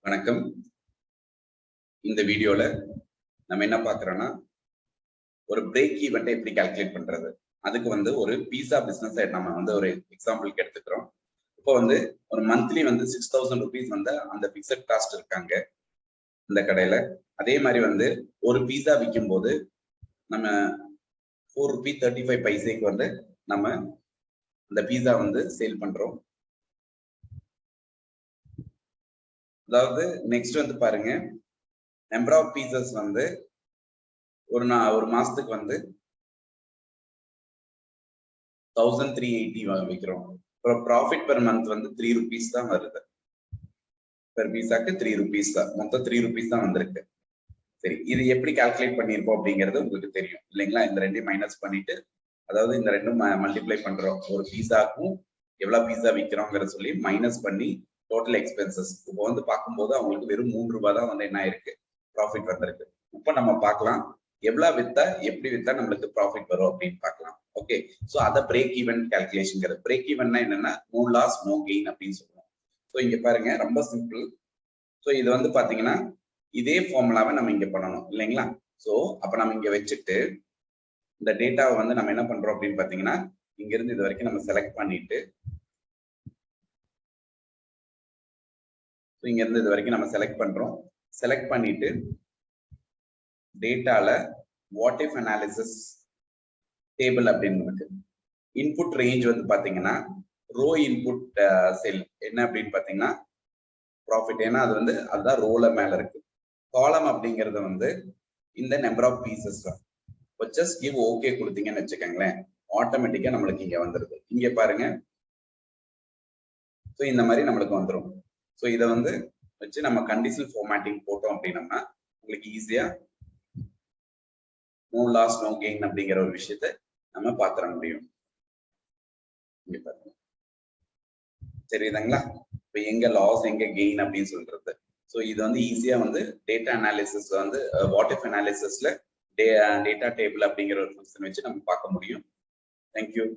வணக்கம். இந்த வீடியோல நம்ம என்ன பார்க்கிறோம்னா, ஒரு பிரேக் ஈவென்ட்டை எப்படி கால்குலேட் பண்றது? அதுக்கு ஒரு பீஸா பிசினஸ் நம்ம ஒரு எக்ஸாம்பிளுக்கு எடுத்துக்கிறோம். இப்போ ஒரு மந்த்லி 6000 ரூபீஸ் அந்த பிக்ஸட் காஸ்ட் இருக்காங்க இந்த கடையில. அதே மாதிரி ஒரு பீஸா விற்கும் போது நம்ம 4 ரூபி 35 பைசேக்கு நம்ம அந்த பீஸா சேல் பண்றோம். அதாவது நெக்ஸ்ட் பாருங்க, நம்பர் ஆஃப் பீசஸ் ஒரு மாசத்துக்கு 1380 விற்கிறோம். அப்புறம் ப்ராஃபிட் பெர் மந்த் 3 ரூபீஸ் தான் வருது. பெர் பீஸாக்கு 3 ரூபீஸ் தான், மொத்தம் 3 ரூபீஸ் தான் வந்திருக்கு. சரி, இது எப்படி கால்குலேட் பண்ணிருப்போம் அப்படிங்கிறது உங்களுக்கு தெரியும் இல்லைங்களா? இந்த ரெண்டையும் மைனஸ் பண்ணிட்டு, அதாவது இந்த ரெண்டும் மல்டிப்ளை பண்றோம். ஒரு பீஸாக்கும் எவ்வளவு பீஸா விற்கிறோங்கிறத சொல்லி மைனஸ் பண்ணி டோட்டல் எக்ஸ்பென்சஸ் இப்போ பார்க்கும்போது அவங்களுக்கு வெறும் 3 ரூபாய் தான் என்ன ஆயிருக்கு, ப்ராஃபிட் வந்திருக்கு. இப்போ நம்ம பார்க்கலாம் எவ்வளவு வித்தா எப்படி வித்தா நம்மளுக்கு ப்ராஃபிட் வரும் அப்படின்னு பார்க்கலாம். ஓகே, சோ அத பிரேக் ஈவன் கால்குலேஷன். பிரேக் ஈவன்னா என்னன்னா நோ லாஸ் நோ கெயின் அப்படின்னு சொல்லுவோம். சோ இங்க பாருங்க, ரொம்ப சிம்பிள். சோ இது பாத்தீங்கன்னா இதே ஃபார்முலாவை நம்ம இங்க பண்ணணும் இல்லைங்களா? சோ அப்ப நம்ம இங்க வச்சுட்டு இந்த டேட்டாவை நம்ம என்ன பண்றோம் அப்படின்னு பாத்தீங்கன்னா, இங்க இருந்து இது வரைக்கும் நம்ம செலக்ட் பண்ணிட்டு, இங்க இருந்து இது வரைக்கும் நம்ம செலக்ட் பண்றோம். செலக்ட் பண்ணிட்டு டேட்டால வாட் இஃப் அனாலிசிஸ் டேபிள் அப்படின்னு இருக்கு. இன்புட் ரேஞ்ச் பாத்தீங்கன்னா ரோ இன்புட் செல் என்ன அப்படின்னு பாத்தீங்கன்னா ப்ராஃபிட், ஏன்னா அது அதுதான் ரோல மேல இருக்கு. காலம் அப்படிங்கிறது இந்த நம்பர் ஆஃப் பீசஸ் தான். ஜஸ்ட் கிவ் ஓகே கொடுத்தீங்கன்னு வச்சுக்கோங்களேன், ஆட்டோமேட்டிக்கா நம்மளுக்கு இங்க வந்துருது. இங்க பாருங்க, ஸோ இந்த மாதிரி நம்மளுக்கு வந்துடும். ஸோ இதை வச்சு நம்ம கண்டிஷனல் ஃபார்மேட்டிங் போட்டோம் அப்படின்னம்னா உங்களுக்கு ஈஸியா நோ லாஸ் நோ கெயின் அப்படிங்கிற ஒரு விஷயத்த நம்ம பாத்திர முடியும். இங்க பாருங்க, சரிதாங்களா? இப்ப எங்க லாஸ் எங்க கெயின் அப்படின்னு சொல்றது. ஸோ இது ஈஸியா டேட்டா அனாலிசிஸ் வாட் இஃப் அனாலிசிஸ்ல டேட்டா டேபிள் அப்படிங்கிற ஒரு ஃபங்க்ஷன் வச்சு நம்ம பார்க்க முடியும். தேங்க்யூ.